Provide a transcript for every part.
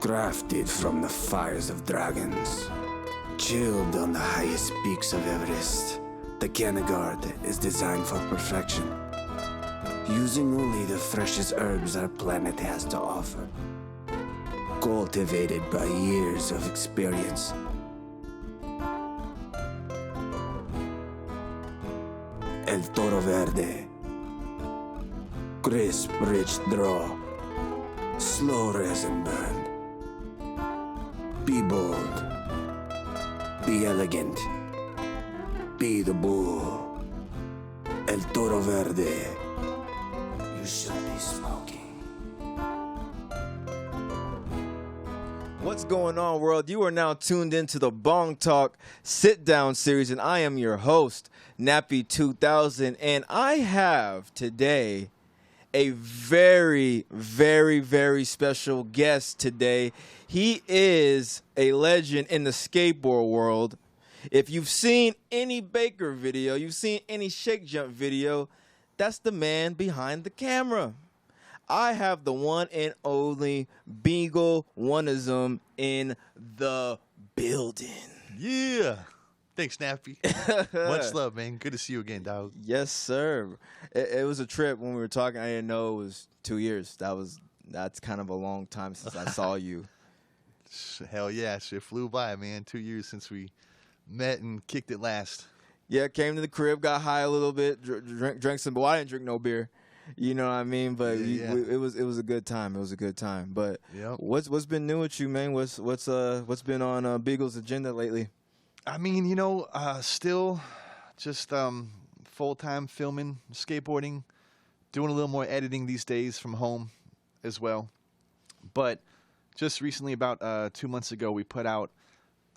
Crafted from the fires of dragons, chilled on the highest peaks of Everest, the Canagard is designed for perfection, using only the freshest herbs our planet has to offer, cultivated by years of experience. El Toro Verde, crisp, rich draw, slow resin burn. Be bold, be elegant, be the bull. El Toro Verde, you should be smoking. What's going on, world? You are now tuned into the Bong Talk Sit-Down Series, and I am your host, Nappy2000, and I have today a very, very, very special guest today. He is a legend in the skateboard world. If you've seen any Baker video, you've seen any Shake Junt video, that's the man behind the camera. I have the one and only Beagleoneism in the building. Yeah. Thanks, Nappy. Much love, man. Good to see you again, dog. Yes, sir. It was a trip when we were talking. I didn't know it was 2 years. That's kind of a long time since I saw you. Hell yeah. Shit flew by, man. 2 years since we met and kicked it last. Yeah, came to the crib, got high a little bit, drank some, but I didn't drink no beer. You know what I mean? But it was a good time. It was a good time. But yep. What's been new with you, man? What's been on Beagle's agenda lately? I mean, you know, still just full-time filming, skateboarding, doing a little more editing these days from home as well. But just recently, about 2 months ago, we put out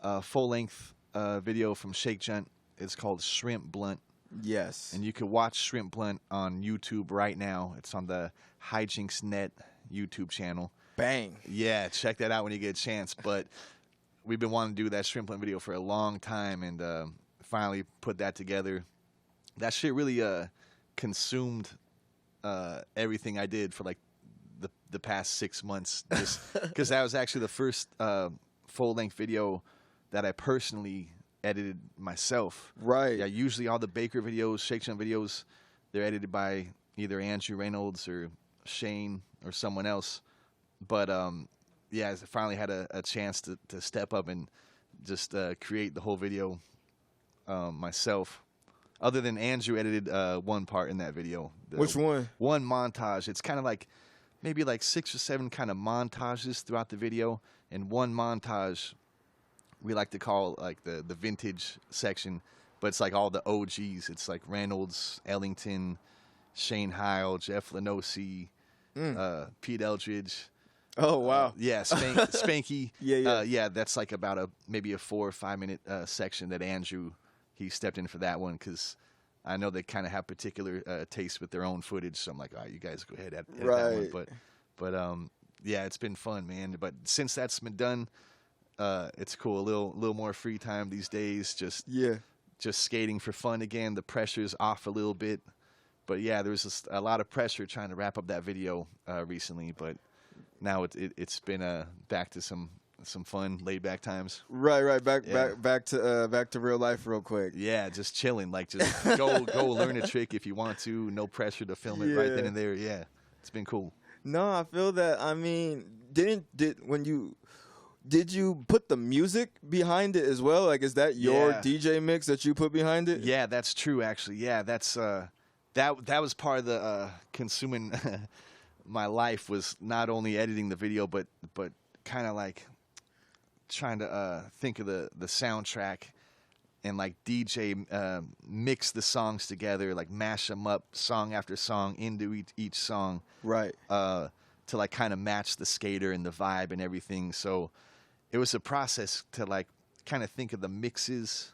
a full-length video from Shake Junt. It's called Shrimp Blunt. Yes. And you can watch Shrimp Blunt on YouTube right now. It's on the HIJINX Net YouTube channel. Bang. Yeah, check that out when you get a chance. But we've been wanting to do that Shrimp Blunt video for a long time, and finally put that together. That shit really consumed everything I did for like the past 6 months, just because that was actually the first full-length video that I personally edited myself. Right. Yeah, usually all the Baker videos, Shake Junt videos, they're edited by either Andrew Reynolds or Shane or someone else. But yeah, I finally had a chance to step up and just create the whole video myself. Other than Andrew edited one part in that video. Which one? One montage. It's kind of like maybe like 6 or 7 kind of montages throughout the video, and one montage we like to call like the vintage section, but it's like all the OGs. It's like Reynolds, Ellington, Shane Heil, Jeff Lenosi, Pete Eldridge. Oh wow! Yeah, Spanky. Yeah. Yeah. That's like about maybe a 4 or 5 minute section that Andrew he stepped in for that one, because I know they kind of have particular taste with their own footage. So I'm like, all right, you guys go ahead at that one. But yeah, it's been fun, man. But since that's been done, it's cool. A little more free time these days. Just skating for fun again. The pressure's off a little bit. But yeah, there was just a lot of pressure trying to wrap up that video recently. But now it's been back to some fun laid back times. Right. Back to real life real quick. Yeah, just chilling. Like just go learn a trick if you want to. No pressure to film it right then and there. Yeah, it's been cool. No, I feel that. I mean, did you put the music behind it as well? Like, is that your DJ mix that you put behind it? Yeah, that's true. Actually, yeah, that's that was part of the consuming my life, was not only editing the video, but kind of like trying to think of the soundtrack and like DJ mix the songs together, like mash them up song after song into each song, right? To like kind of match the skater and the vibe and everything. So it was a process to like kind of think of the mixes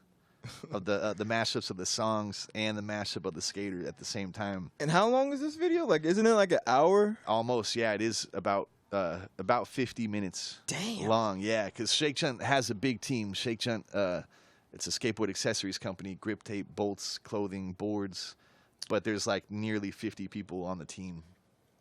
of the mashups of the songs and the mashup of the skater at the same time. And how long is this video? Like, isn't it like an hour? Almost, yeah. It is about 50 minutes long. Yeah, because Shake Junt has a big team. Shake Junt, it's a skateboard accessories company, grip tape, bolts, clothing, boards. But there's like nearly 50 people on the team.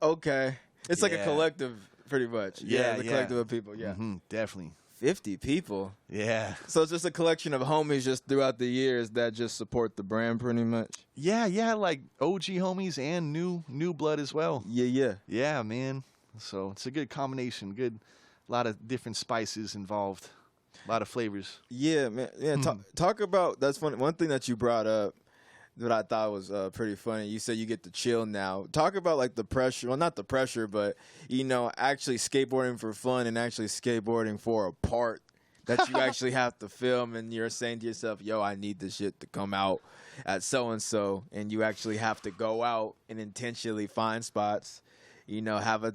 Okay. It's like a collective pretty much. The collective of people. Yeah, definitely. 50 people. Yeah. So it's just a collection of homies just throughout the years that just support the brand pretty much. Yeah, like OG homies and new blood as well. Yeah, man. So it's a good combination. A lot of different spices involved. A lot of flavors. Yeah, man. Yeah, talk about, that's funny. One thing that you brought up that I thought was pretty funny. You said you get to chill now. Talk about like the pressure. Well, not the pressure, but actually skateboarding for fun and actually skateboarding for a part that you actually have to film. And you're saying to yourself, "Yo, I need this shit to come out at so and so," and you actually have to go out and intentionally find spots. Have a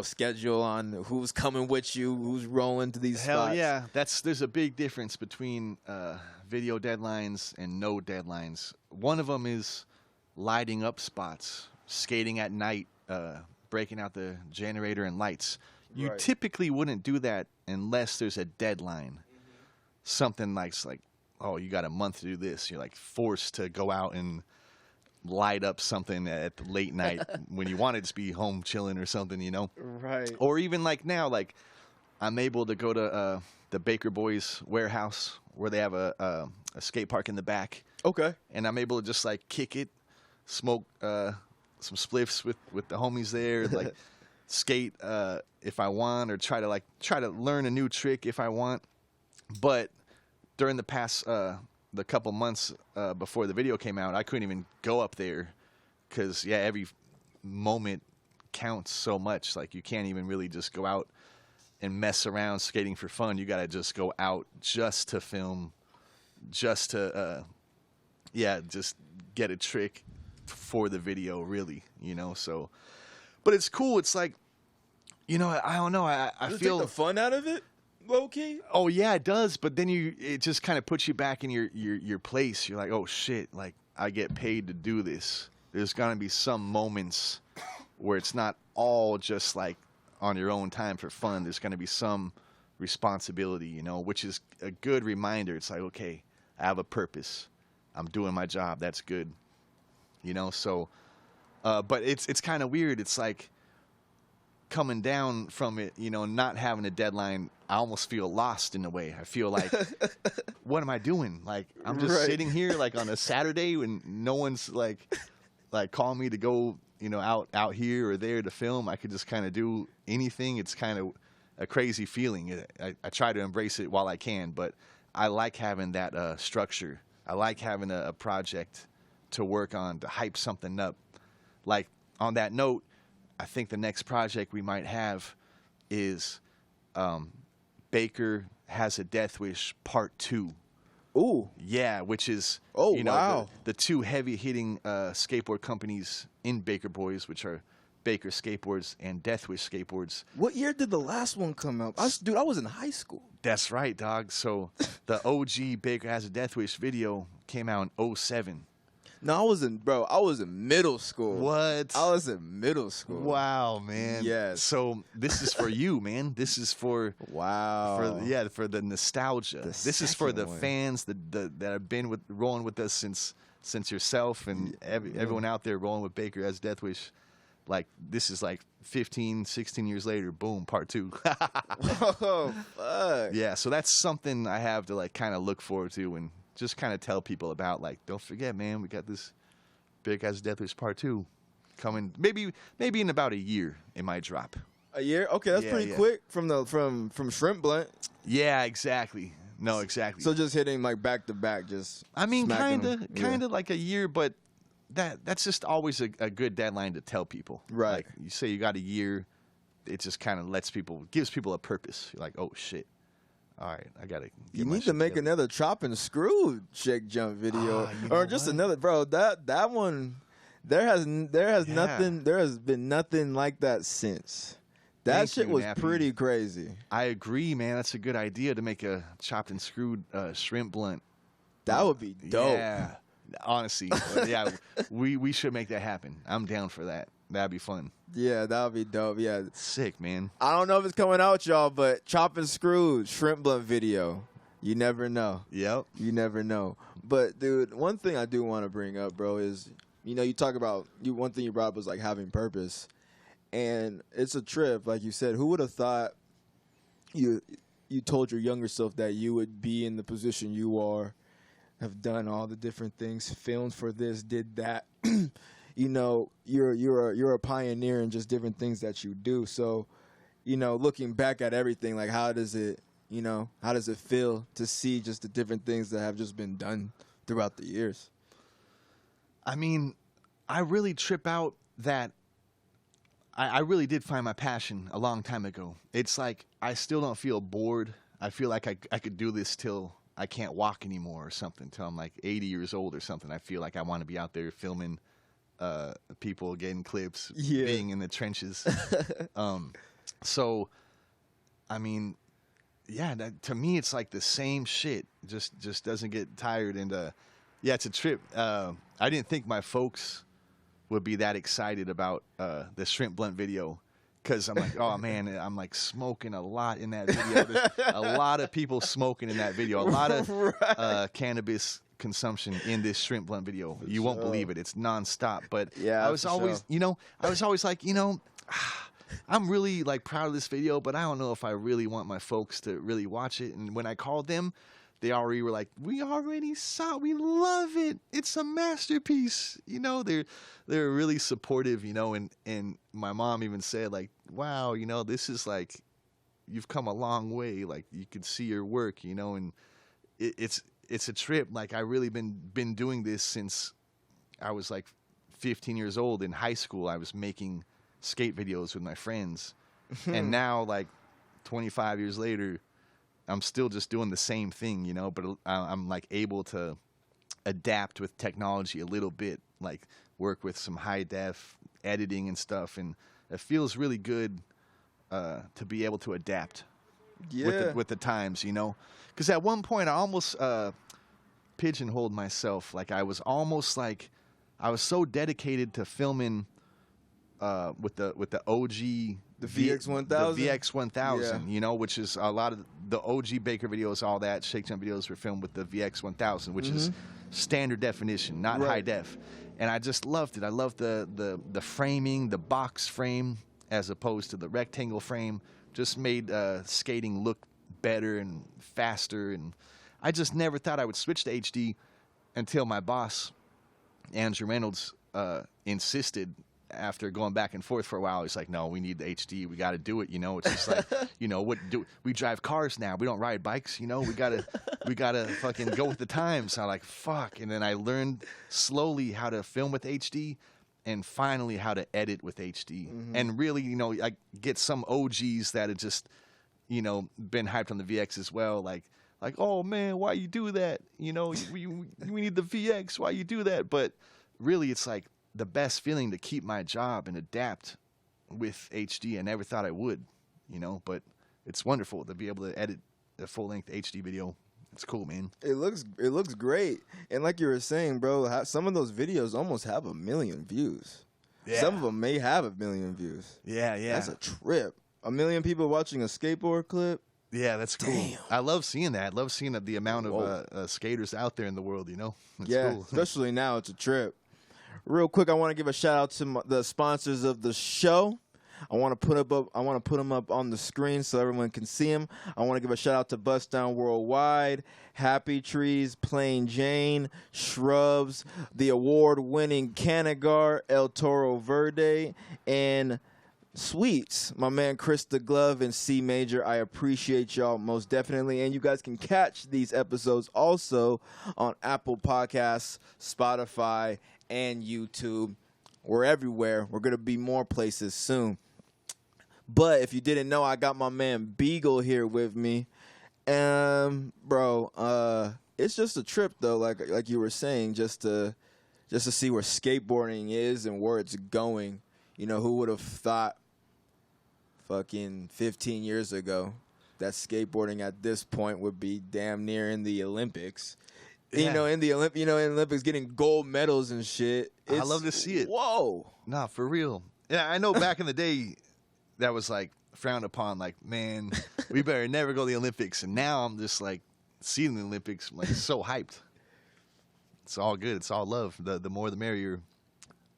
schedule on who's coming with you, who's rolling to these spots. Hell yeah, there's a big difference between video deadlines and no deadlines. One of them is lighting up spots, skating at night, breaking out the generator and lights. You typically wouldn't do that unless there's a deadline. Something like, oh, you got a month to do this. You're like forced to go out and light up something at the late night when you wanted to be home chilling or something, Right. Or even like now, like I'm able to go to the Baker Boys warehouse where they have a skate park in the back. Okay. And I'm able to just like kick it, smoke some spliffs with the homies there, like skate if I want, or try to learn a new trick if I want. But during the past the couple months before the video came out, I couldn't even go up there because every moment counts so much. Like you can't even really just go out and mess around skating for fun. You got to just go out just to film, just to just get a trick for the video, really, so. But it's cool. It's like, I don't know. I feel take the fun out of it, low key. Oh yeah, it does. But then it just kind of puts you back in your place. You're like, oh shit, like I get paid to do this. There's gonna be some moments where it's not all just like on your own time for fun. There's gonna be some responsibility, which is a good reminder. It's like, okay, I have a purpose. I'm doing my job. That's good. So, but it's kind of weird. It's like coming down from it, not having a deadline. I almost feel lost in a way. I feel like, what am I doing? Like, I'm just sitting here like on a Saturday when no one's like calling me to go, out here or there to film. I could just kind of do anything. It's kind of a crazy feeling. I try to embrace it while I can, but I like having that structure. I like having a project to work on, to hype something up. Like, on that note, I think the next project we might have is Baker Has a Deathwish Part 2. Ooh. Yeah, which is, wow. the two heavy-hitting skateboard companies in Baker Boys, which are Baker Skateboards and Deathwish Skateboards. What year did the last one come out? I was in high school. That's right, dog. So the OG Baker Has a Deathwish video came out in 07. No, I was in middle school. What? I was in middle school. Wow, man. Yes. So this is for you, man. This is for for the nostalgia. This is for the fans that have been rolling with us since yourself and everyone out there rolling with Baker as Deathwish. Like, this is like 15, 16 years later, boom, part 2. Oh, fuck. Yeah, so that's something I have to like kind of look forward to and just kind of tell people about. Like, don't forget, man, we got this Big As Deathwish Part 2 coming. Maybe in about a year it might drop. A year? Okay, that's pretty quick from Shrimp Blunt. Yeah, exactly. No, exactly. So just hitting like back to back, just. I mean, kind of like a year, but that's just always a good deadline to tell people. Right. Like, you say you got a year, it just kind of gives people a purpose. You're like, oh shit. All right, I gotta. You need to make another chop and screw Shake Junt video, or just another, bro. That one, there has been nothing like that since. That shit was pretty crazy. I agree, man. That's a good idea to make a chopped and screwed shrimp blunt. That would be dope. Yeah, honestly, yeah, we should make that happen. I'm down for that. That'd be fun. Yeah, that would be dope. Yeah. Sick, man. I don't know if it's coming out, y'all, but chop and screw shrimp blunt video. You never know. Yep. You never know. But, dude, one thing I do want to bring up, bro, is, you talk about, one thing you brought up was, like, having purpose. And it's a trip, like you said. Who would have thought you told your younger self that you would be in the position you are, have done all the different things, filmed for this, did that. You know, you're a pioneer in just different things that you do. So, you know, looking back at everything, like how does it feel to see just the different things that have just been done throughout the years? I mean, I really trip out that I really did find my passion a long time ago. It's like I still don't feel bored. I feel like I could do this till I can't walk anymore or something, till I'm like 80 years old or something. I feel like I want to be out there filming people getting clips, being in the trenches. So, I mean, yeah, to me it's like the same shit. Just doesn't get tired. And yeah, it's a trip. I didn't think my folks would be that excited about the shrimp blunt video, because I'm like, oh man, I'm like smoking a lot in that video. There's a lot of people smoking in that video. A lot of cannabis consumption in this shrimp blunt video. You won't believe it. It's nonstop. But yeah, I was always, I was always like, I'm really like proud of this video, but I don't know if I really want my folks to really watch it. And when I called them, they already were like, we already saw it. We love it. It's a masterpiece. They're really supportive, and my mom even said like, wow, this is like, you've come a long way. Like you could see your work, and it's a trip. Like I really been doing this since I was like 15 years old. In high school, I was making skate videos with my friends. And now like 25 years later, I'm still just doing the same thing, but I'm like able to adapt with technology a little bit, like work with some high def editing and stuff. And it feels really good to be able to adapt with the times, because at one point I almost pigeonholed myself. Like I was almost like, I was so dedicated to filming with the OG, the VX1000, the VX1000, which is a lot of the OG Baker videos, all that Shake Junt videos were filmed with the VX1000, which is standard definition, not high def. And I just loved it. I loved the framing, the box frame as opposed to the rectangle frame. Just made skating look better and faster. And I just never thought I would switch to HD until my boss, Andrew Reynolds, insisted. After going back and forth for a while, he's like, no, we need the HD. We got to do it. It's just like, we drive cars now. We don't ride bikes. We gotta fucking go with the times. So I'm like, fuck. And then I learned slowly how to film with HD and finally how to edit with HD. And really, I get some OGs that have just, been hyped on the VX as well. Like, oh man, why you do that? We need the VX. Why you do that? But really, it's like, the best feeling to keep my job and adapt with HD. I never thought I would, but it's wonderful to be able to edit a full-length HD video. It's cool, man. It looks great. And like you were saying, bro, some of those videos almost have 1 million views. Yeah. Some of them may have 1 million views. Yeah. That's a trip. 1 million people watching a skateboard clip. Yeah, that's cool. Damn. I love seeing that. I love seeing the amount of skaters out there in the world, It's cool. Especially now, it's a trip. Real quick, I want to give a shout out to the sponsors of the show. I want to put them up on the screen so everyone can see them. I want to give a shout out to Bust Down Worldwide, Happy Trees, Plain Jane, Shrubs, the award-winning Canagar, El Toro Verde, and Sweets, my man Chris the Glove and C Major. I appreciate y'all most definitely. And you guys can catch these episodes also on Apple Podcasts, Spotify, and YouTube. We're everywhere. We're going to be more places soon. But if you didn't know, I got my man Beagle here with me. Bro, it's just a trip though, like you were saying, just to see where skateboarding is and where it's going. Who would have thought fucking 15 years ago that skateboarding at this point would be damn near in the Olympics. Yeah. In the Olympics, getting gold medals and shit. I love to see it. Whoa. Nah, for real. Yeah, I know back in the day that was like frowned upon. Like, man, we better never go to the Olympics. And now I'm just like seeing the Olympics, like so hyped. It's all good. It's all love. The more the merrier.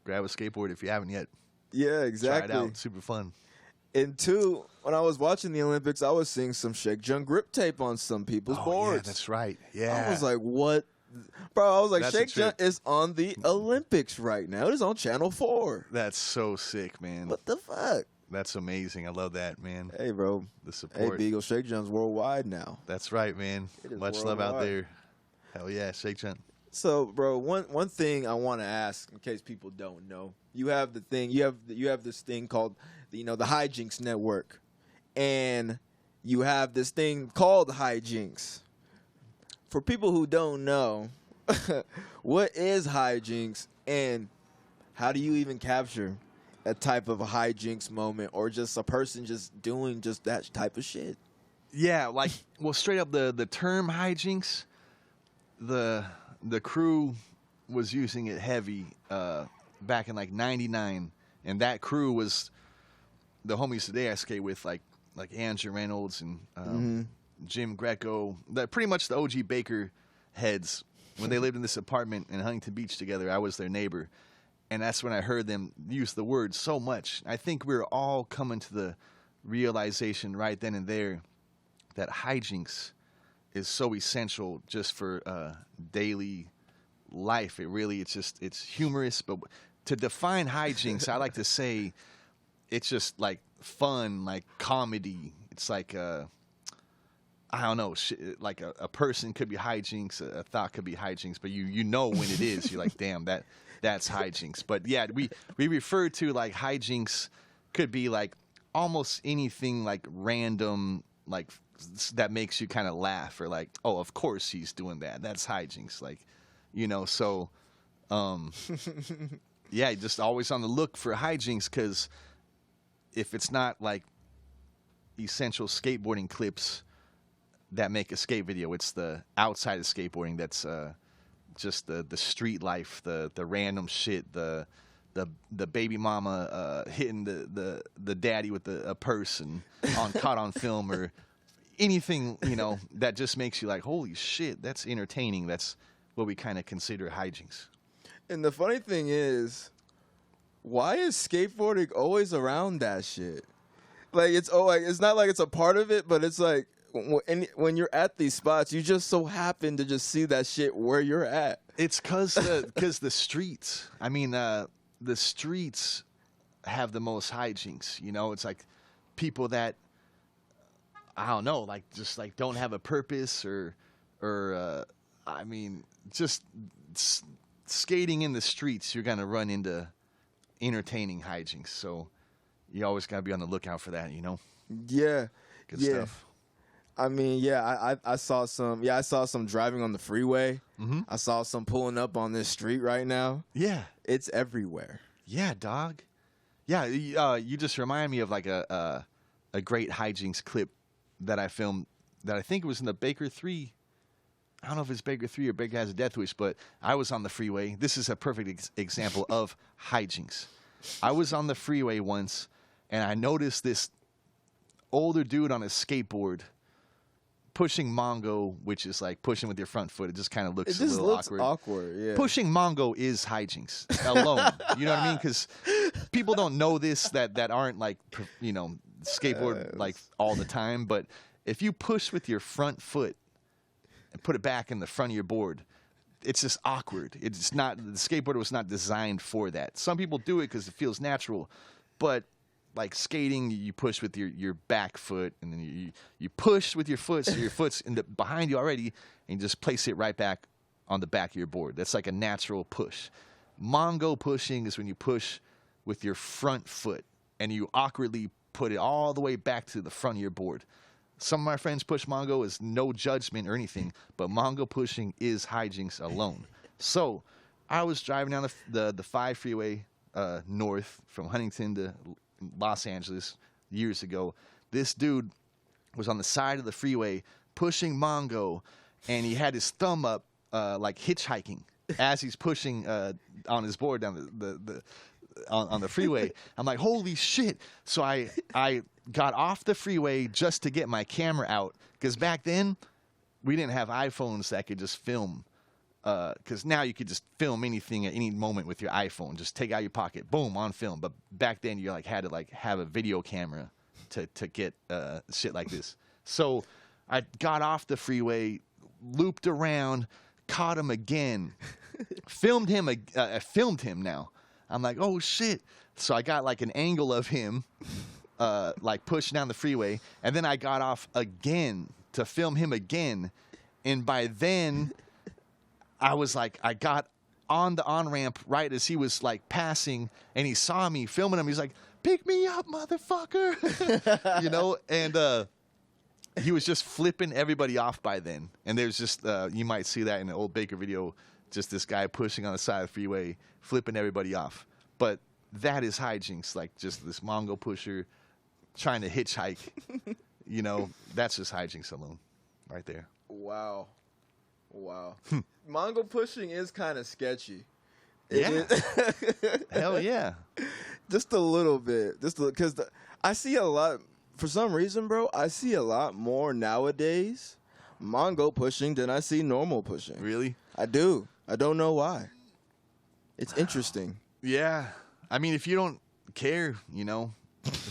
Grab a skateboard if you haven't yet. Yeah, exactly. Try it out. Super fun. And two, when I was watching the Olympics, I was seeing some Shake Junt grip tape on some people's boards. Yeah, that's right. Yeah. I was like, what? Bro, I was like, That's a Shake trip. Junt is on the Olympics right now. It is on Channel 4. That's so sick, man. What the fuck? That's amazing. I love that, man. Hey, bro. The Hey, support. Beagle, Shake Junt's worldwide now. That's right, man. It is Much love out worldwide. there. Hell yeah, Shake Junt. So, bro, one thing I want to ask, in case people don't know, you have the thing, you have this thing called, the HIJINX network, and you have this thing called HIJINX. For people who don't know, what is HIJINX, and how do you even capture a type of a HIJINX moment, or just a person just doing just that type of shit? Yeah, like, well, straight up the term HIJINX, the crew was using it heavy back in like '99, and that crew was the homies today I skate with, like Andrew Reynolds and Jim Greco, pretty much the OG Baker heads. When they lived in this apartment in Huntington Beach together, I was their neighbor, and that's when I heard them use the word so much. I think we were all coming to the realization right then and there that HIJINX is so essential just for daily life. It's humorous, but to define HIJINX, I like to say it's just like fun, like comedy. It's like I don't know, like a person could be HIJINX, a thought could be HIJINX, but you know when it is. You're like, damn, that's HIJINX. But yeah, we refer to like HIJINX could be like almost anything like random, like that makes you kind of laugh, or like, oh, of course he's doing that. That's HIJINX, like, so yeah, just always on the look for HIJINX, because if it's not like essential skateboarding clips that make a skate video, it's the outside of skateboarding that's just the street life, the random shit, the baby mama hitting the daddy with a purse and caught on film, or anything, that just makes you like, holy shit, that's entertaining. That's what we kind of consider HIJINX. And the funny thing is, why is skateboarding always around that shit? Like, it's not like it's a part of it, but it's like when you're at these spots, you just so happen to just see that shit where you're at. It's because the streets. I mean, the streets have the most HIJINX. It's like people that, I don't know, like just like don't have a purpose, or I mean, just skating in the streets, you're gonna run into entertaining HIJINX. So you always gotta be on the lookout for that. Yeah, good stuff. I mean, yeah, I saw some. Yeah, I saw some driving on the freeway. Mm-hmm. I saw some pulling up on this street right now. Yeah, it's everywhere. Yeah, dog. Yeah, you just remind me of like a great HIJINX clip that I filmed that I think it was in the Baker 3. I don't know if it's Baker 3 or Baker has a Deathwish, but I was on the freeway. This is a perfect example of HIJINX. I was on the freeway once, and I noticed this older dude on a skateboard pushing Mongo, which is like pushing with your front foot. It just kind of looks a little awkward. Yeah. Pushing Mongo is HIJINX alone. You know what I mean? Because people don't know this that aren't like, skateboard like all the time. But if you push with your front foot and put it back in the front of your board, it's just awkward. It's not, the skateboarder was not designed for that. Some people do it because it feels natural, but like skating, you push with your back foot, and then you push with your foot, so your foot's behind you already, and you just place it right back on the back of your board. That's like a natural push. Mongo pushing is when you push with your front foot, and you awkwardly put it all the way back to the front of your board. Some of my friends push Mongo, is no judgment or anything, but Mongo pushing is HIJINX alone. So I was driving down the 5 freeway north from Huntington to Los Angeles years ago. This dude was on the side of the freeway pushing Mongo, and he had his thumb up like hitchhiking as he's pushing on his board down on the freeway. I'm like, holy shit. So I got off the freeway just to get my camera out, because back then we didn't have iPhones that could just film because now you could just film anything at any moment with your iPhone. Just take out your pocket, boom, on film. But back then you like had to like have a video camera to get shit like this. So I got off the freeway, looped around, caught him again, filmed him. I filmed him now. I'm like, oh shit. So I got like an angle of him like pushing down the freeway, and then I got off again to film him again. And by then I was like, I got on the on-ramp right as he was like passing, and he saw me filming him. He's like, pick me up, motherfucker. You know, and he was just flipping everybody off by then. And there's just, you might see that in an old Baker video, just this guy pushing on the side of the freeway, flipping everybody off. But that is HIJINX, like just this Mongo pusher trying to hitchhike. You know, that's just HIJINX alone right there. Wow. Wow. Mongo pushing is kind of sketchy. Yeah. Hell yeah. Just a little bit. Just because I see a lot, for some reason, bro, I see a lot more nowadays Mongo pushing than I see normal pushing. Really? I do. I don't know why. It's interesting. Yeah. I mean, if you don't care, you know,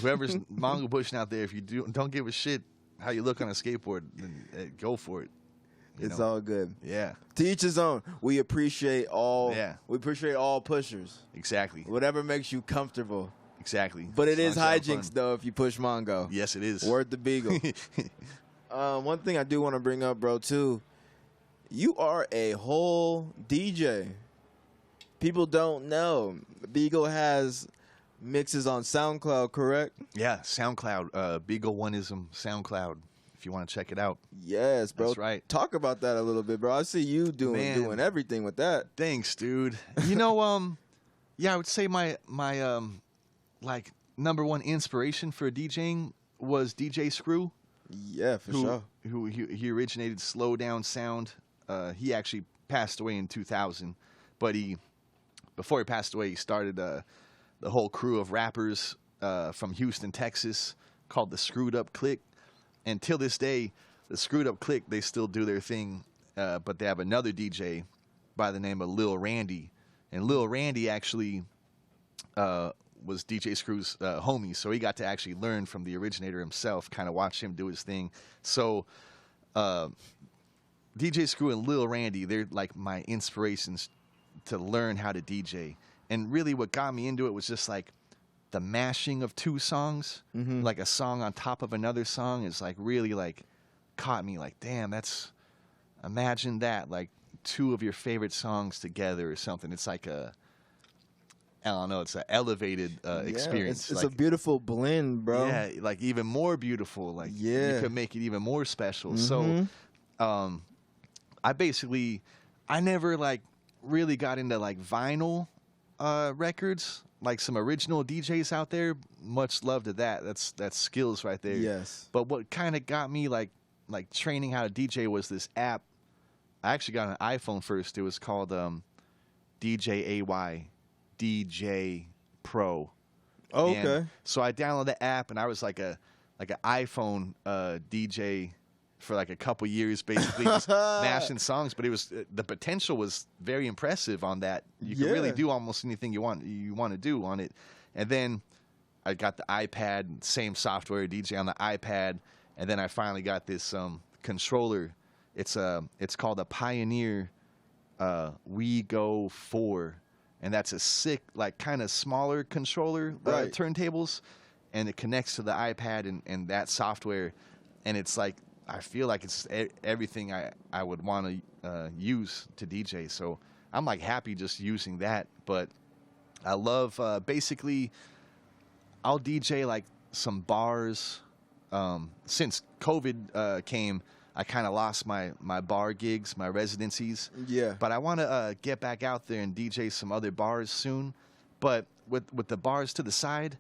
whoever's Mongo pushing out there, if you don't give a shit how you look on a skateboard, then go for it. It's all good. Yeah. To each his own. We appreciate all. Yeah. We appreciate all pushers. Exactly. Whatever makes you comfortable. Exactly. But it is HIJINX though if you push Mongo. Yes, it is. Word the Beagle. One thing I do want to bring up, bro, too. You are a whole DJ. People don't know. Beagle has mixes on SoundCloud, correct? Yeah, SoundCloud. Beagleoneism SoundCloud. If you want to check it out. Yes, bro. That's right. Talk about that a little bit, bro. I see you doing everything with that. Thanks, dude. You know, yeah, I would say my like number one inspiration for DJing was DJ Screw. Yeah, for sure. Who he originated slow down sound. He actually passed away in 2000, but before he passed away, he started the whole crew of rappers from Houston, Texas, called the Screwed Up Clique. And till this day, the Screwed Up Clique, they still do their thing, but they have another DJ by the name of Lil Randy. And Lil Randy actually was DJ Screw's homie, so he got to actually learn from the originator himself, kind of watch him do his thing. So DJ Screw and Lil Randy, they're like my inspirations to learn how to DJ. And really what got me into it was just like the mashing of two songs, like a song on top of another song is like really like caught me like, damn, imagine that, like two of your favorite songs together or something. It's like I don't know, it's an elevated experience. It's like, a beautiful blend, bro. Yeah, like even more beautiful. Like you could make it even more special. So I never like really got into like vinyl records. Like some original DJs out there, much love to that. That's skills right there. Yes. But what kind of got me like training how to DJ was this app. I actually got an iPhone first. It was called DJAY, DJ Pro. Oh, okay. And so I downloaded the app, and I was like an iPhone DJ for like a couple years, basically just mashing songs. But it was the potential was very impressive on that. You can really do almost anything you want to do on it. And then I got the iPad, same software, DJ on the iPad, and then I finally got this controller. It's called a Pioneer We Go 4, and that's a sick, like kind of smaller controller turntables, and it connects to the iPad and that software, and it's like, I feel like it's everything I would want to use to DJ. So I'm like happy just using that. But I love basically I'll DJ like some bars. Since COVID came, I kind of lost my bar gigs, my residencies. Yeah. But I want to get back out there and DJ some other bars soon. But with the bars to the side,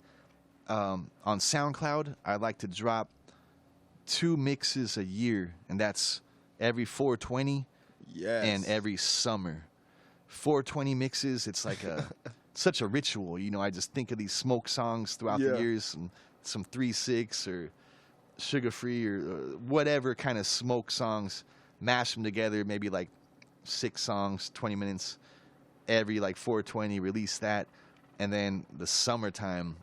on SoundCloud, I like to drop 2 mixes a year, and that's every 420 and every summer. 420 mixes, it's like such a ritual. You know, I just think of these smoke songs throughout the years, and some 3-6 or Sugar Free or whatever kind of smoke songs, mash them together, maybe like 6 songs, 20 minutes, every like 420, release that. And then the summertime,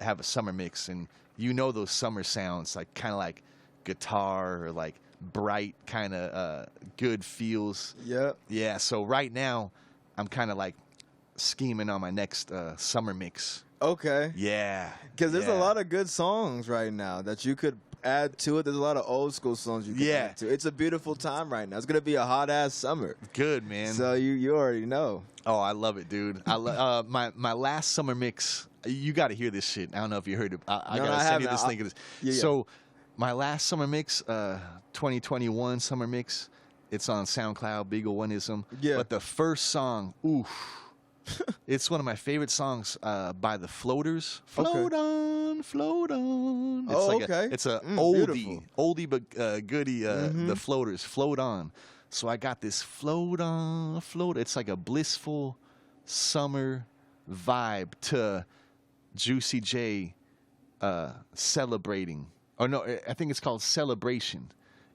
have a summer mix. And you know those summer sounds, like kind of like guitar or like bright kind of good feels. Yep. Yeah, so right now, I'm kind of like scheming on my next summer mix. Okay. Yeah. Because there's a lot of good songs right now that you could add to it. There's a lot of old school songs you can add to. It's a beautiful time right now. It's gonna be a hot ass summer. Good, man. So you already know. Oh, I love it, dude. I my last summer mix. You got to hear this shit. I don't know if you heard it. I gotta send you this link of this. Yeah. So my last summer mix, 2021 summer mix. It's on SoundCloud, Beagleoneism. Yeah. But the first song, oof. It's one of my favorite songs by the Floaters. Float on, float on. It's it's a oldie but goodie. The Floaters, float on. So I got this float on, float. It's like a blissful summer vibe to Juicy J celebrating. Or no, I think it's called Celebration.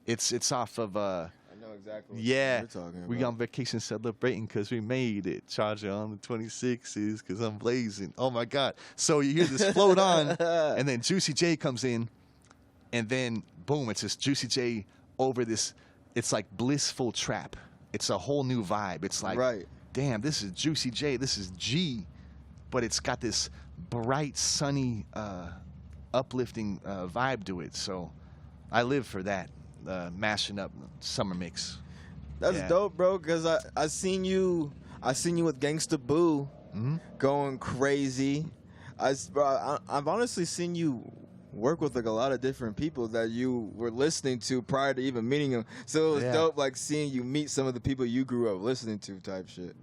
It's off of I know exactly what yeah, you're talking about. we on vacation celebrating because we made it. Charger on the 26s because I'm blazing. Oh, my God. So you hear this float on, and then Juicy J comes in, and then, boom, it's just Juicy J over this. It's like blissful trap. It's a whole new vibe. It's like, damn, this is Juicy J. This is G, but it's got this bright, sunny, uplifting vibe to it. So I live for that. Mashing up summer mix. That's dope, bro. Because I seen you with Gangsta Boo going crazy. I've honestly seen you work with like a lot of different people that you were listening to prior to even meeting them. So it was dope, like seeing you meet some of the people you grew up listening to, type shit.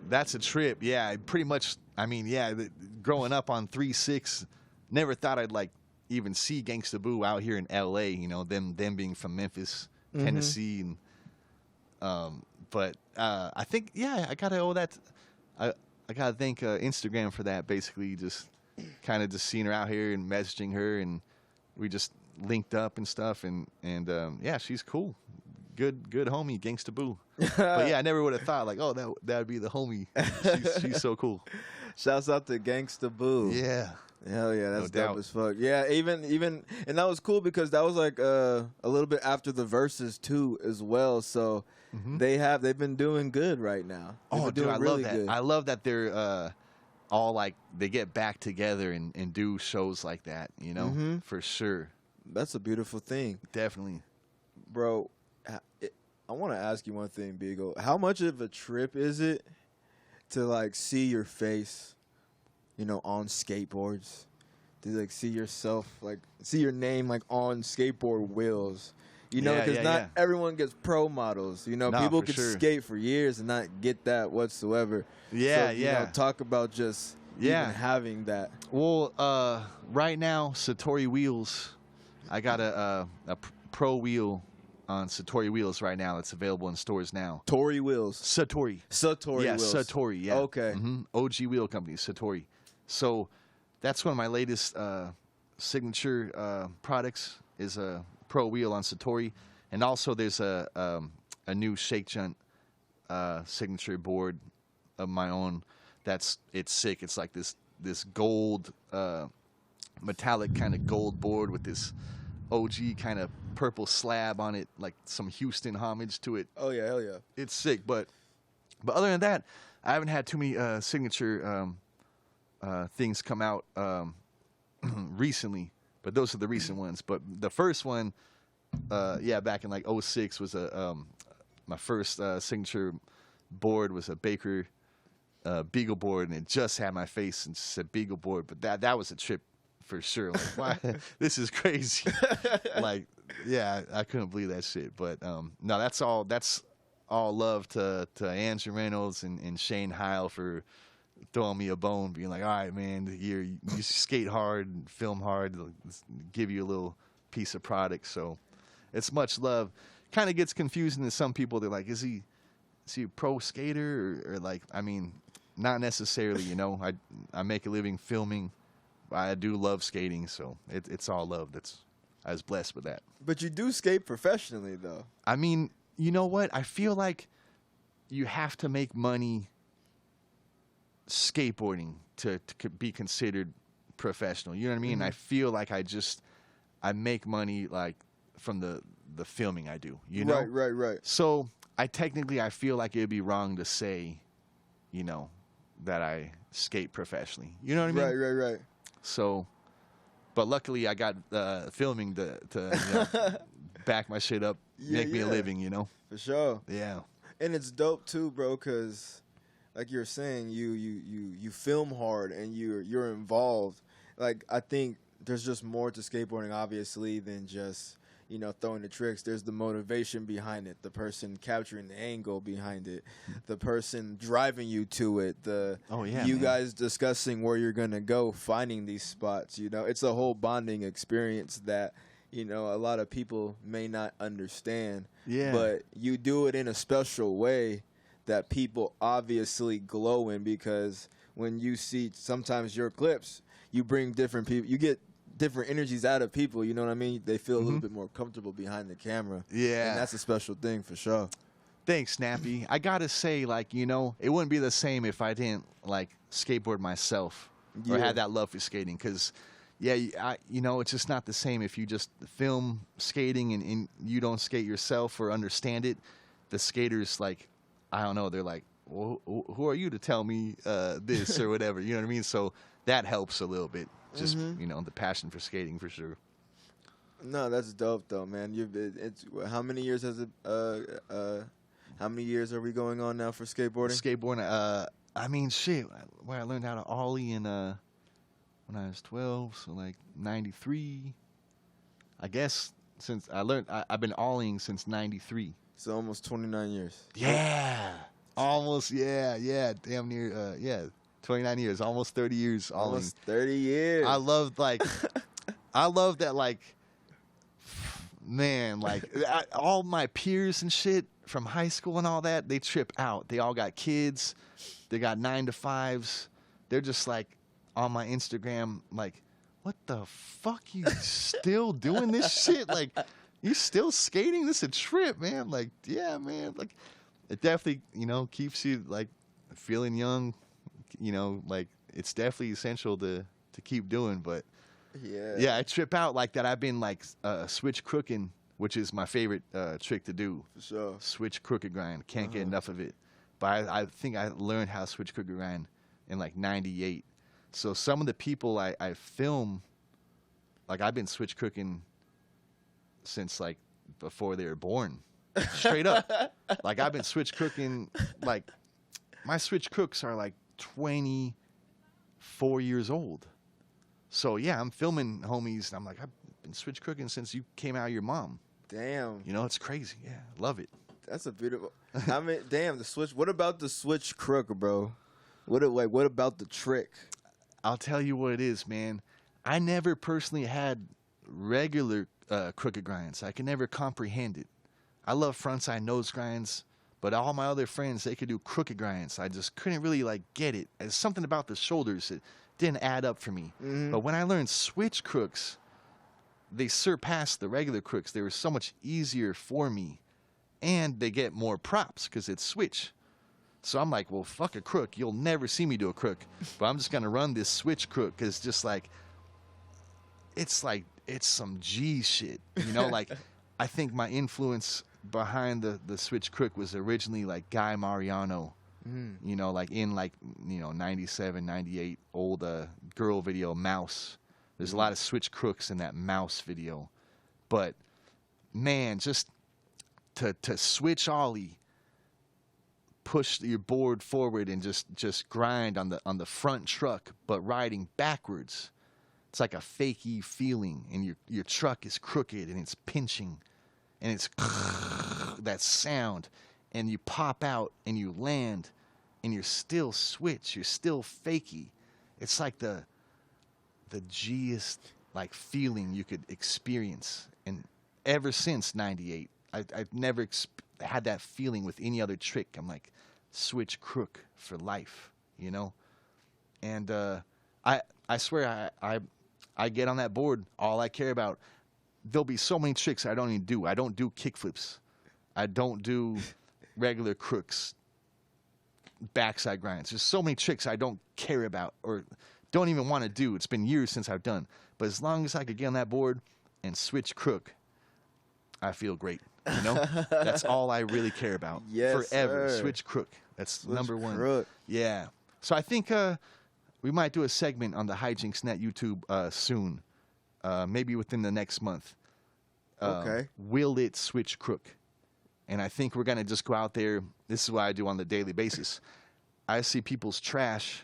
That's a trip. Yeah, pretty much. I mean, growing up on 3-6, never thought I'd like even see Gangsta Boo out here in L.A., you know, them being from Memphis, Tennessee. And but I think, I got to owe that. I got to thank Instagram for that, basically, just kind of just seeing her out here and messaging her, and we just linked up and stuff. And she's cool. Good homie, Gangsta Boo. But, I never would have thought, like, oh, that would be the homie. She's so cool. Shouts out to Gangsta Boo. Yeah. Hell yeah, that's dope as fuck. Yeah, even and that was cool because that was like a little bit after the verses too as well. So they've been doing good right now. Oh, dude, I love that. Good. I love that they're all like they get back together and do shows like that. You know, for sure. That's a beautiful thing. Definitely, bro. I want to ask you one thing, Beagle. How much of a trip is it to like see your face, you know, on skateboards, to like see yourself, like see your name like on skateboard wheels, you know, because not everyone gets pro models. You know, people can skate for years and not get that whatsoever. Yeah, so, you know, talk about just even having that. Well, right now, Satori Wheels, I got a pro wheel on Satori Wheels right now. It's available in stores now. Tory Wheels. Satori. Wheels. Satori, yeah. Okay. OG wheel company, Satori. So that's one of my latest signature products is a pro wheel on Satori. And also there's a new Shake Junt signature board of my own. It's sick. It's like this gold, metallic kind of gold board with this OG kind of purple slab on it, like some Houston homage to it. Oh yeah, hell yeah. It's sick. But other than that, I haven't had too many signature things come out recently, but those are the recent ones. But the first one, back in like 06 was my first signature board was a Baker Beagle board, and it just had my face and said Beagle board. But that was a trip for sure. Like, wow, this is crazy. Like, I couldn't believe that shit. But no, that's all love to Andrew Reynolds and Shane Heil for throwing me a bone, being like, all right, man, you skate hard and film hard, let's give you a little piece of product. So it's much love. Kind of gets confusing to some people. They're like, is he a pro skater or like, I mean, not necessarily, you know. I make a living filming. I do love skating, so it's all love. I was blessed with that. But you do skate professionally, though. I mean, you know what? I feel like you have to make money skateboarding to be considered professional. You know what I mean? I feel like I make money like from the filming I do, you know? Right. So I feel like it'd be wrong to say, you know, that I skate professionally. You know what I mean? Right. So, but luckily I got filming to you know, back my shit up, make me a living, you know? For sure. Yeah. And it's dope too, bro, because like you're saying, you film hard and you're involved. Like, I think there's just more to skateboarding, obviously, than just, you know, throwing the tricks. There's the motivation behind it, the person capturing the angle behind it, the person driving you to it, you guys discussing where you're going to go, finding these spots, you know. It's a whole bonding experience that, you know, a lot of people may not understand. Yeah. But you do it in a special way that people obviously glow in, because when you see sometimes your clips, you bring different people, you get different energies out of people, you know what I mean? They feel a little bit more comfortable behind the camera. Yeah. And that's a special thing for sure. Thanks, Snappy. I gotta say, like, you know, it wouldn't be the same if I didn't, like, skateboard myself or had that love for skating, because, yeah, you know, it's just not the same if you just film skating and you don't skate yourself or understand it. The skaters, like, I don't know, they're like, well, who are you to tell me this or whatever, you know what I mean? So that helps a little bit. Just, you know, the passion for skating for sure. No, that's dope though, man. It's how many years has it? How many years are we going on now for skateboarding? Skateboarding. I mean, shit. Where I learned how to ollie in when I was 12, so like 93. I guess since I've been ollieing since 93. So almost 29 years. Yeah, almost. Yeah. Damn near. 29 years, almost 30 years. Almost 30 years. I love that, like, man, like, all my peers and shit from high school and all that, they trip out. They all got kids. They got 9 to 5s. They're just, like, on my Instagram, like, what the fuck? You still doing this shit? Like, you still skating? This a trip, man. Like, yeah, man. Like, it definitely, you know, keeps you, like, feeling young. You know, like, it's definitely essential to keep doing, but yeah, I trip out like that. I've been like switch crooking, which is my favorite trick to do. For sure. Switch crooked grind. Can't get enough of it. But I think I learned how to switch crooked grind in like 98. So some of the people I film, like, I've been switch crooking since like before they were born. Straight up. Like, I've been switch crooking, like, my switch crooks are like 24 years old. So yeah, I'm filming homies and I'm like, I've been switch crooking since you came out of your mom. Damn. You know, it's crazy. Yeah, love it. That's a beautiful. I mean, damn, the switch. What about the switch crook, bro? What about the trick? I'll tell you what it is, man. I never personally had regular crooked grinds. I can never comprehend it. I love frontside nose grinds. But all my other friends, they could do crooked grinds. I just couldn't really, like, get it. There's something about the shoulders that didn't add up for me. But when I learned switch crooks, they surpassed the regular crooks. They were so much easier for me. And they get more props because it's switch. So I'm like, well, fuck a crook. You'll never see me do a crook. But I'm just going to run this switch crook because just, like, it's some G shit. You know, like, I think my influence behind the switch crook was originally like Guy Mariano, you know, like in like, you know, 97, 98 old girl video Mouse. There's a lot of switch crooks in that Mouse video, but man, just to switch ollie, push your board forward and just grind on the front truck, but riding backwards. It's like a fakey feeling, and your truck is crooked and it's pinching. And it's that sound, and you pop out and you land, and you're still switch. You're still fakey. It's like the G-est like feeling you could experience. And ever since '98, I've never had that feeling with any other trick. I'm like, switch crook for life, you know. And I swear I get on that board. All I care about. There'll be so many tricks I don't even do. I don't do kickflips. I don't do regular crooks. backside grinds. There's so many tricks I don't care about or don't even want to do. It's been years since I've done. But as long as I could get on that board and switch crook, I feel great. You know, that's all I really care about. Yes, forever. sir. Switch crook. That's number one. Crook. Yeah. So I think we might do a segment on the HIJINX Net YouTube soon, maybe within the next month. Okay. Will it switch crook? And I think we're gonna just go out there. This is what I do on the daily basis. I see people's trash,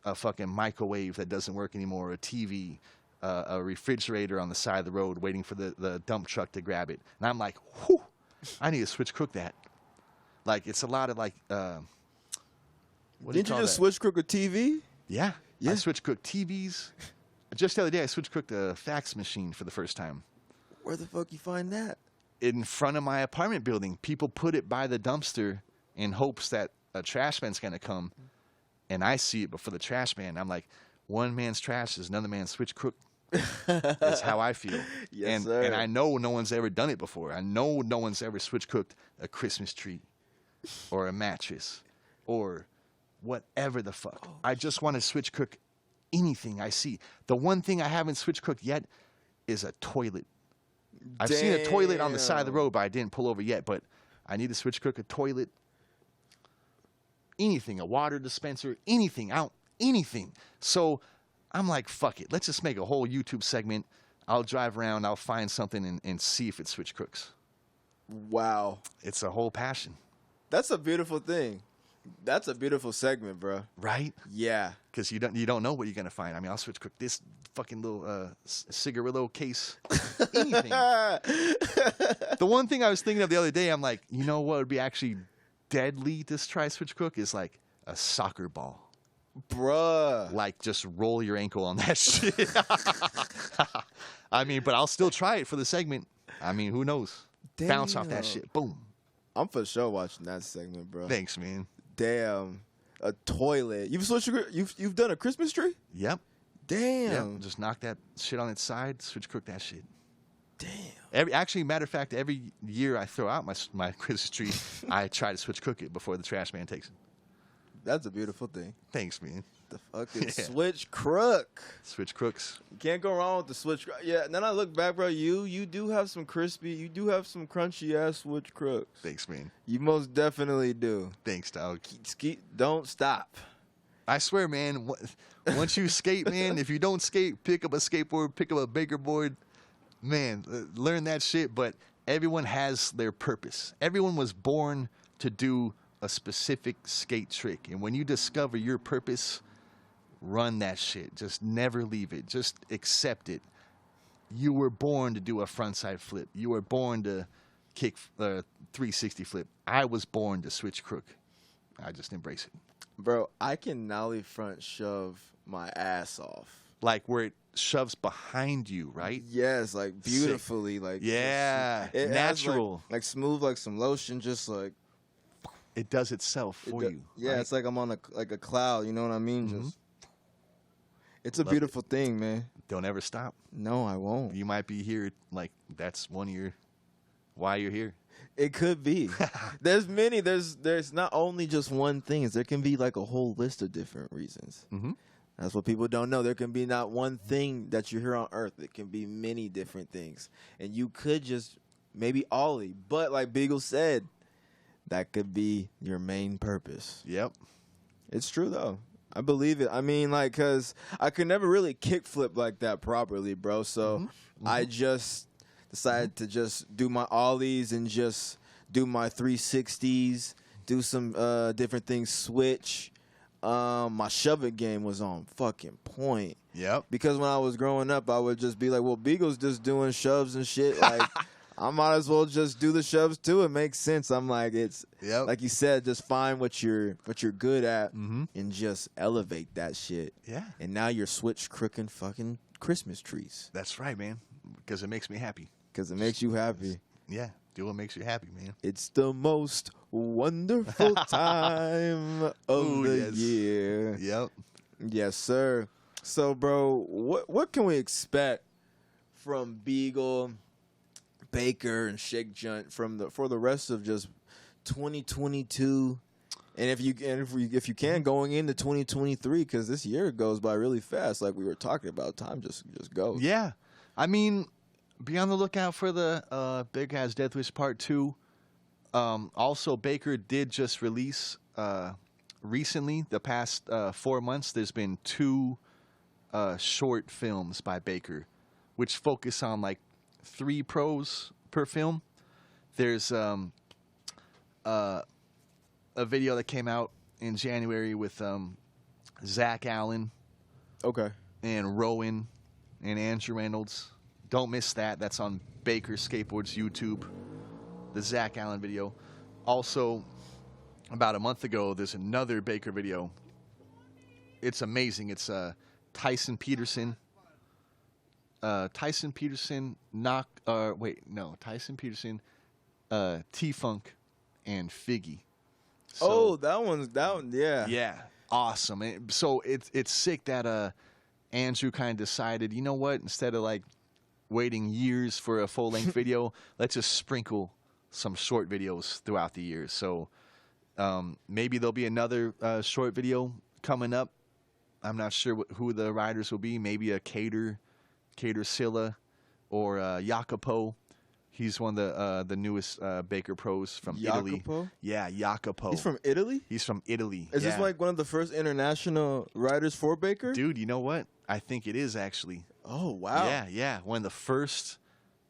a fucking microwave that doesn't work anymore, a TV, a refrigerator on the side of the road waiting for the dump truck to grab it. And I'm like, whew, I need to switch crook that. Like, it's a lot of like, Didn't you just switch crook a TV? Yeah. I switch crook TVs. Just the other day, I switch crooked a fax machine for the first time. Where the fuck you find that? In front of my apartment building. People put it by the dumpster in hopes that a trash man's going to come. And I see it before the trash man. I'm like, one man's trash is another man's switch crook. That's how I feel. Yes, sir. And I know no one's ever done it before. I know no one's ever switch cooked a Christmas tree or a mattress or whatever the fuck. I just want to switch cook anything I see. The one thing I haven't switch cooked yet is a toilet. I've seen a toilet on the side of the road, but I didn't pull over yet. But I need to switch cook a toilet. Anything, a water dispenser, anything, anything. So I'm like, fuck it. Let's just make a whole YouTube segment. I'll drive around. I'll find something and see if it switch cooks. Wow. It's a whole passion. That's a beautiful thing. That's a beautiful segment, bro. Right? Yeah. Because you don't know what you're going to find. I mean, I'll switch cook this fucking little cigarillo case. Anything. The one thing I was thinking of the other day, I'm like, you know what would be actually deadly to try switch cook is like a soccer ball. Bruh. Like, just roll your ankle on that shit. I mean, but I'll still try it for the segment. I mean, who knows? Damn. Bounce off that shit. Boom. I'm for sure watching that segment, bro. Thanks, man. Damn. A toilet. You've done a Christmas tree? Yep. Damn. Yep. Just knock that shit on its side, switch cook that shit. Damn. Actually, matter of fact, every year I throw out my Christmas tree, I try to switch cook it before the trash man takes it. That's a beautiful thing. Thanks, man. The fucking switch crook. Switch crooks. You can't go wrong with the switch crook. Yeah, and then I look back, bro. You do have some crispy, you do have some crunchy ass switch crooks. Thanks, man. You most definitely do. Thanks, dog. Don't stop. I swear, man, once you skate, man, if you don't skate, pick up a skateboard, pick up a baker board. Man, learn that shit. But everyone has their purpose. Everyone was born to do a specific skate trick. And when you discover your purpose, run that shit. Just never leave it. Just accept it. You were born to do a frontside flip. You were born to kick 360 flip. I was born to switch crook. I just embrace it. Bro, I can nollie front shove my ass off. Like where it shoves behind you, right? Yes, like beautifully. Sick. Like yeah, it natural. Like smooth like some lotion, just like. It does itself for you. Yeah, right? It's like I'm on a cloud. You know what I mean? Mm-hmm. Just. It's a beautiful thing, man. Don't ever stop. No, I won't. You might be here. Like that's one of your why you're here. It could be. There's many. There's not only just one thing. There can be like a whole list of different reasons. Mm-hmm. That's what people don't know. There can be not one thing that you're here on Earth. It can be many different things, and you could just maybe ollie. But like Beagle said, that could be your main purpose. Yep. It's true though. I believe it. I mean, like, cause I could never really kickflip like that properly, bro. So I just decided to just do my ollies and just do my 360s, do some different things, switch. My shoving game was on fucking point. Yep. Because when I was growing up, I would just be like, well, Beagle's just doing shoves and shit. Like, I might as well just do the shoves too. It makes sense. I'm like, it's like you said, just find what you're good at and just elevate that shit. Yeah. And now you're switch crooking fucking Christmas trees. That's right, man. Because it makes me happy. Because it makes you happy. Yeah. Do what makes you happy, man. It's the most wonderful time of the year. Yep. Yes, sir. So, bro, what can we expect from Beagle, Baker, and Shake Junt for the rest of just 2022 And if you can going into 2023, because this year goes by really fast, like we were talking about, time just goes. Yeah, I mean, be on the lookout for the Big Ass Deathwish Part 2. Also, Baker did just release recently, the past 4 months. There's been 2 short films by Baker, which focus on like 3 pros per film. There's a video that came out in January with Zach Allen, and Rowan and Andrew Reynolds. Don't miss that. That's on Baker Skateboard's YouTube, the Zach Allen video. Also, about a month ago, there's another Baker video. It's amazing. It's Tyson Peterson. Tyson Peterson, T-Funk, and Figgy. So, that one, yeah. Yeah, awesome. So it's sick that Andrew kind of decided, you know what, instead of like waiting years for a full-length video, let's just sprinkle some short videos throughout the year. So maybe there'll be another short video coming up. I'm not sure who the riders will be. Maybe a Cater Silla, or Jacopo. He's one of the newest Baker pros from Italy. Yeah, Jacopo. He's from Italy? He's from Italy. Is this like one of the first international riders for Baker? Dude, you know what? I think it is actually. Oh, wow. Yeah. One of the first,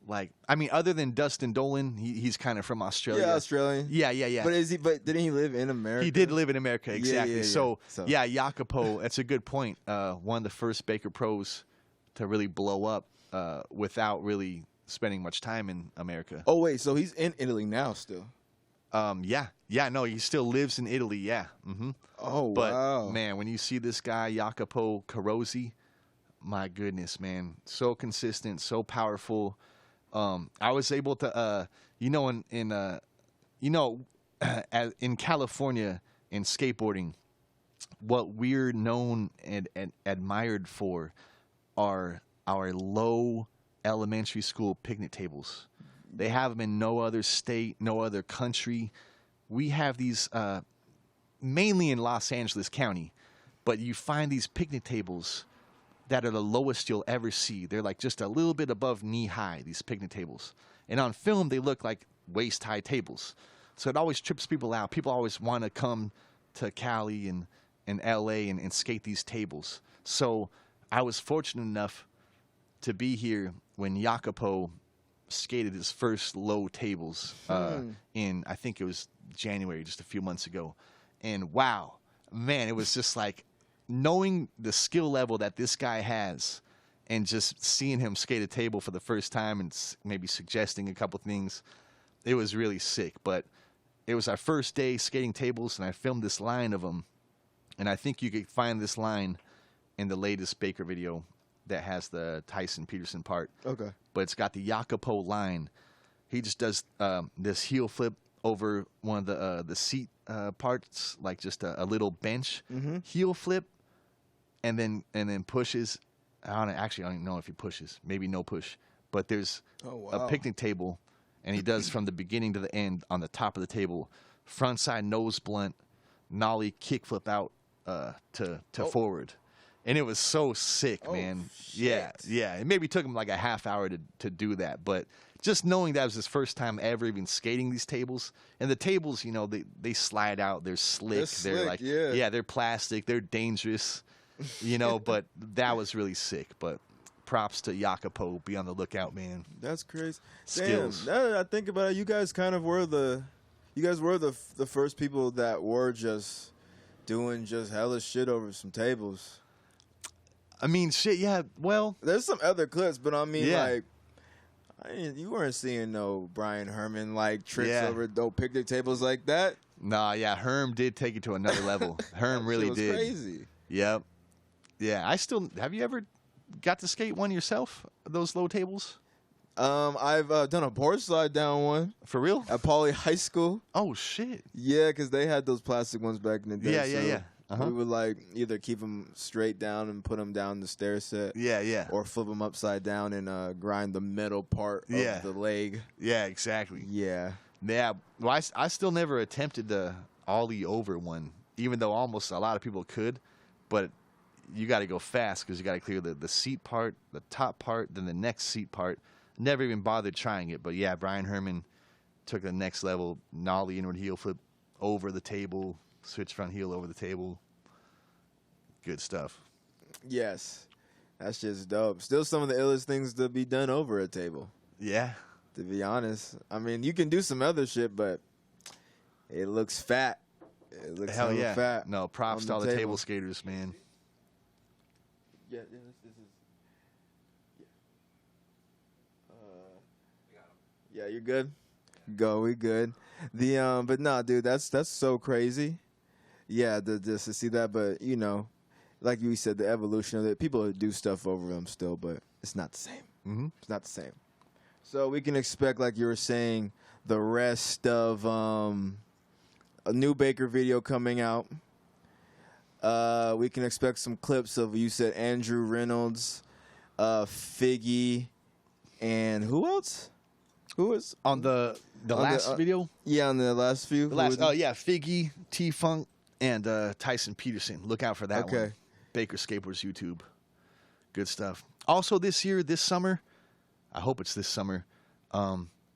other than Dustin Dolan, he's kind of from Australia. Yeah, Australian. Yeah. But didn't he live in America? He did live in America, exactly. Yeah. So, Jacopo, that's a good point. One of the first Baker pros to really blow up without really spending much time in America. Oh, wait, so he's in Italy now still? No, he still lives in Italy, yeah. Mm-hmm. Oh, wow. But, man, when you see this guy, Jacopo Carosi, my goodness, man, so consistent, so powerful. I was able to, in California, in skateboarding, what we're known and admired for are our low elementary school picnic tables. They have them in no other state, no other country. We have these mainly in Los Angeles County, but you find these picnic tables that are the lowest you'll ever see. They're like just a little bit above knee high, these picnic tables. And on film, they look like waist high tables. So it always trips people out. People always want to come to Cali and LA and skate these tables. So I was fortunate enough to be here when Jacopo skated his first low tables in, I think it was January, just a few months ago. And wow, man, it was just like knowing the skill level that this guy has and just seeing him skate a table for the first time and maybe suggesting a couple things, it was really sick. But it was our first day skating tables, and I filmed this line of them. And I think you could find this line in the latest Baker video that has the Tyson Peterson part. Okay. But it's got the Jacopo line. He just does this heel flip over one of the seat parts, like just a little bench. Mm-hmm. Heel flip, and then pushes. I don't even know if he pushes. Maybe no push. But there's a picnic table, and he does from the beginning to the end on the top of the table, front side nose blunt, nollie kickflip out to forward. And it was so sick, man. Shit. Yeah. It maybe took him like a half hour to do that. But just knowing that was his first time ever even skating these tables. And the tables, they slide out. They're slick. They're like, they're plastic. They're dangerous, but that was really sick. But props to Jacopo. Be on the lookout, man. That's crazy. Skills. Damn, now that I think about it, you guys kind of were the first people that were just doing just hella shit over some tables. I mean, shit, yeah, well. There's some other clips, but I mean, you weren't seeing no Brian Herman, tricks over dope picnic tables like that. Nah, yeah, Herm did take it to another level. Herm really was did. Crazy. Yep. Yeah, have you ever got to skate one yourself, those low tables? I've done a board slide down one. For real? At Pauley High School. Oh, shit. Yeah, because they had those plastic ones back in the day. Yeah. Uh-huh. We would either keep them straight down and put them down the stair set. Yeah. Or flip them upside down and grind the middle part of the leg. Yeah, exactly. Yeah. Yeah. Well, I still never attempted to ollie over one, even though almost a lot of people could, but you got to go fast because you got to clear the seat part, the top part, then the next seat part. Never even bothered trying it, but yeah, Brian Herman took the next level, nollie inward heel flip over the table, switch front heel over the table. Good stuff. Yes. That's just dope. Still some of the illest things to be done over a table. Yeah. To be honest. I mean, you can do some other shit, but it looks fat. It looks hell yeah. fat. No, props to all the table skaters, man. Yeah, this is. Yeah, you're good. We good. But nah, dude, that's so crazy. Yeah, just to see that, but you know, like you said, the evolution of it. People do stuff over them still, but it's not the same. Mm-hmm. It's not the same. So we can expect, like you were saying, the rest of a new Baker video coming out. We can expect some clips of, you said, Andrew Reynolds, Figgy, and who else? Who was on the last video? Yeah, on the last few. Yeah, Figgy, T-Funk, and Tyson Peterson. Look out for that one. Okay. Baker Skateboards YouTube. Good stuff. Also this year, this summer, I hope it's this summer,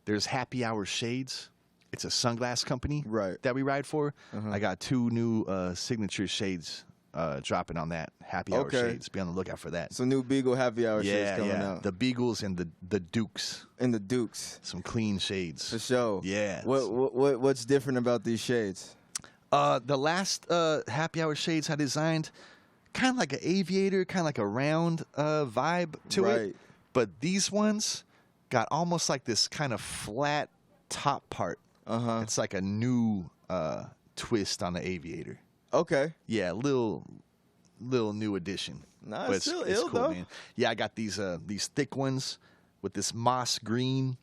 there's Happy Hour Shades. It's a sunglass company that we ride for. I got 2 new signature shades dropping on that. Happy Hour Shades. Be on the lookout for that. So new Beagle Happy Hour shades coming out. The Beagles and the Dukes. And the Dukes. Some clean shades. For sure. Yeah. What's different about these shades? The last Happy Hour shades I designed, kind of like an aviator, kind of like a round vibe to it. But these ones got almost like this kind of flat top part. It's like a new twist on the aviator. Okay. Yeah, little new addition. Nah, but it's still it's ill, cool, though. man. Yeah, I got these thick ones with this moss green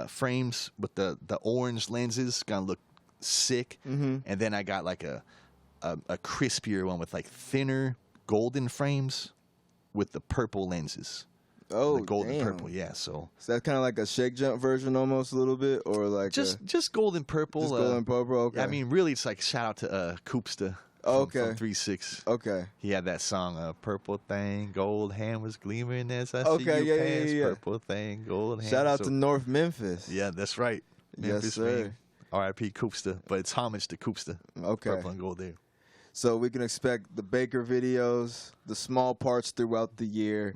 frames with the orange lenses. Gonna look sick. And then I got like a crispier one with like thinner golden frames with the purple lenses. Oh, the golden damn. purple, yeah. So that's kind of like a Shake Junt version, almost a little bit, or like just golden purple. Just golden purple. Okay. I mean, really, it's like shout out to Koopsta. From 3-6. Okay. He had that song, Purple Thing, Gold Hand was gleaming as I see you pass. Yeah. Purple Thing, Gold Hand. Shout out to North Memphis. Yeah, that's right. Memphis, yes, sir. Man. R.I.P. Koopsta, but it's homage to Koopsta. Okay. Purple and Gold there. So we can expect the Baker videos, the small parts throughout the year,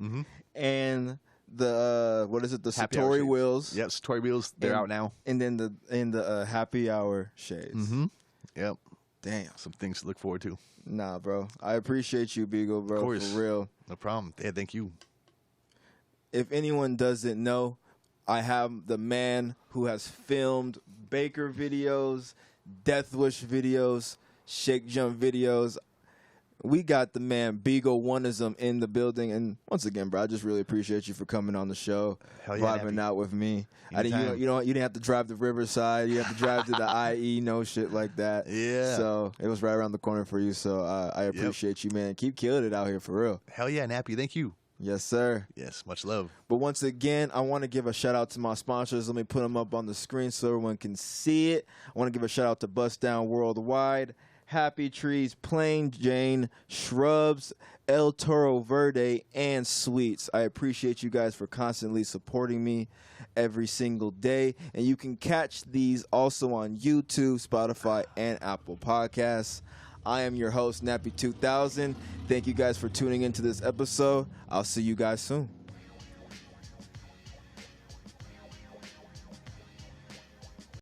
and the what is it? The Satori wheels. Yep, Satori wheels. They're out now. And then the Happy Hour shades. Yep. Damn. Some things to look forward to. Nah, bro. I appreciate you, Beagle, bro. Of course. For real. No problem. Yeah, thank you. If anyone doesn't know, I have the man who has filmed Baker videos, Deathwish videos, Shake Junt videos. We got the man Beagleoneism in the building, and once again, bro, I just really appreciate you for coming on the show, vibing out with me. You didn't have to drive to Riverside, you have to drive to the IE, no shit like that. Yeah. So it was right around the corner for you. So I appreciate you, man. Keep killing it out here for real. Hell yeah, Nappy. Thank you. Yes, sir. Yes, much love. But once again, I want to give a shout out to my sponsors. Let me put them up on the screen so everyone can see it. I want to give a shout out to Bust Down Worldwide, Happy Trees, Plain Jane, Shrubs, El Toro Verde, and Sweets. I appreciate you guys for constantly supporting me every single day. And you can catch these also on YouTube, Spotify, and Apple Podcasts. I am your host, Nappy2000. Thank you guys for tuning into this episode. I'll see you guys soon.